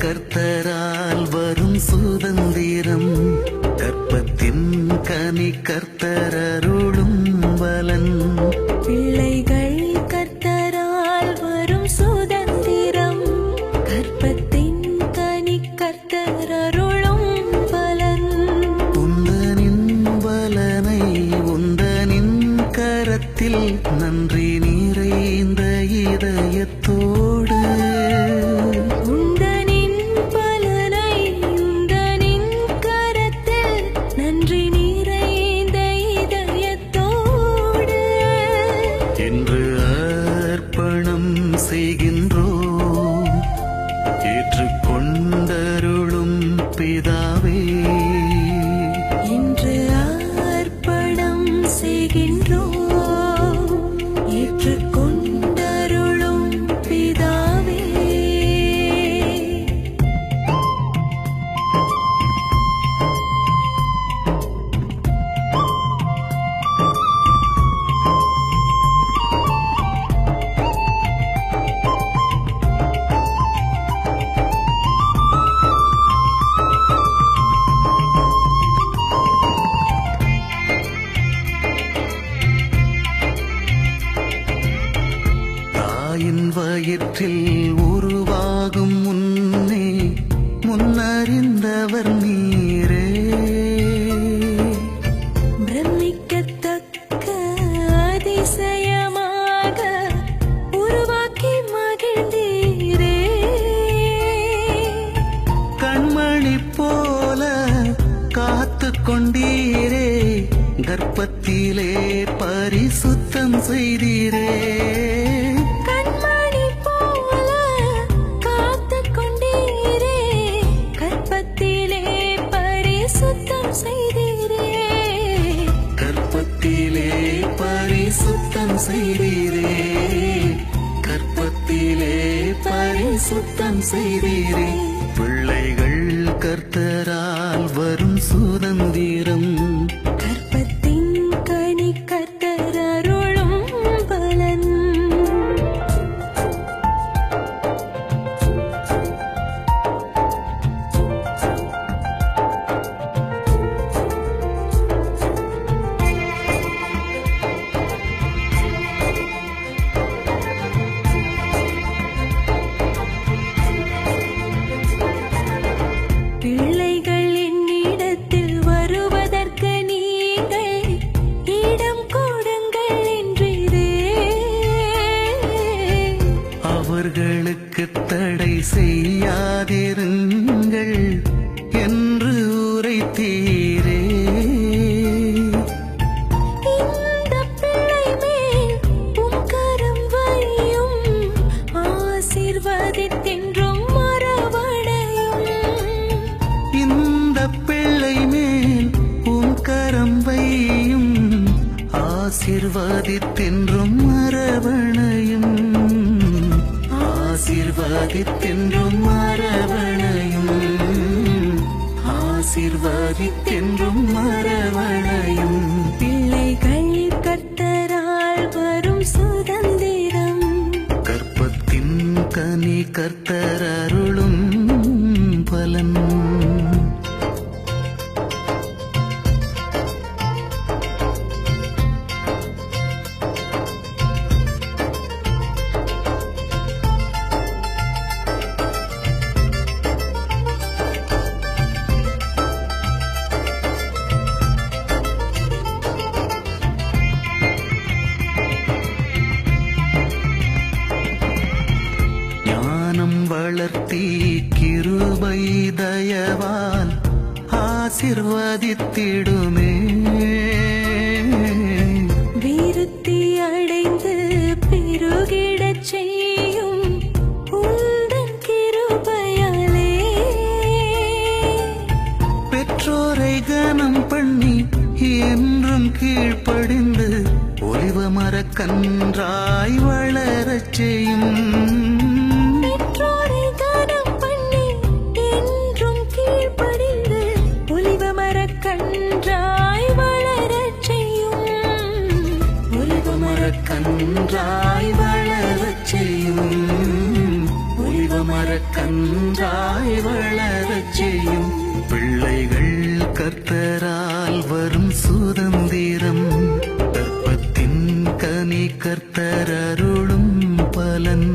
கர்த்தரால் வரும் சுதந்திரம், கற்பத்தின் கனி கர்த்தர் அருளும் பலன். பிள்ளைகள் கர்த்தரால் வரும் சுதந்திரம், கற்பத்தின் கனி கர்த்தர் அருளும் பலன். உந்தனின் பலனை உந்தனின் கரத்தில் நன்றி நிறைந்த இதயத்தோடு, உந்தனின் பலனை உந்தனின் கரத்தில் நன்றி நிறைந்த இதயத்தோடு என்று அர்ப்பணம் செய்கின்றோம். ஏற்றுக்கொண்டருளும் பிதாவே, இன்று அர்ப்பணம் செய்கின்றோம். ஏற்றுக்கொண்டருளும் பிதாவே. தாயின் வயிற்றில் உருவாகும் முன்னே முன்னறிந்தவர் நீரே. பிரமிக்கத்தக்க அதிசயமாக உருவாக்கி மகிழ்ந்தீரே. கண்மணி போல காத்து கொண்டீரே, கர்ப்பத்திலே பரிசுத்தம் செய்தீரே. கண்மணி போல காத்துக் கொண்டீரே, கற்பத்திலே பரிசுத்தம் செய்தீரே. கர்ப்பத்திலே பரிசுத்தம் செய்தீரே, கர்ப்பத்திலே பரிசுத்தம் செய்தீரே. பிள்ளைகள் கர்த்தரால் வரும் சுதந்திரம், கற்பத்தின் கனி கர்த்தர் அருளும் பலன். பிள்ளைகள் என்னிடத்தில் வருவதற்கு நீங்கள் இடம் கொடுங்கள் என்றீரே. அவர்களுக்கு தடை செய்யாதிருங்கள் என்று உரைத்தீரே. இந்த பிள்ளை மேல் உம் கரம் வையும், ஆசீர்வதித்தென்றும் மறவடையும். இந்த பிள்ளை மேல் உன் கரம் வையும், ஆசீர்வாதித்தென்றும் அரவணையும். ஆசீர்வாதித்தென்றும் அரவணையும், ஆசீர்வாதித்தென்றும் அரவணையும். பிள்ளைகள் கர்த்தரால் வரும் சுதந்திரம், கற்பத்தின் கனி கர்த்தர் அருளும் பலன். ஞானம் வளர்த்தி கிருபை தயவால் ஆசீர்வதித்திடுமே. விருத்தி அடைந்து பெருகிடச் செய்யும் உந்தன் கிருபையாலே. பெற்றோரை கனம் பண்ணி என்றும் கீழ்ப்படிந்து ஒலிவ மரக்கன்றாய் வளரச் செய்யும். பெற்றோரை கனம் பண்ணி என்றும் கீழ்ப்படிந்து ஒலிவ மரக்கன்றாய் வளரச் செய்யும். ஒலிவ மரக்கன்றாய் வளரச் செய்யும். ஒலிவ மரக்கன்றாய் வளரச் செய்யும் பிள்ளைகள் கர்த்தரால் வரும் சுதந்திரம் கற்பத்தின் கனி கர்த்தர் அருளும் பலன்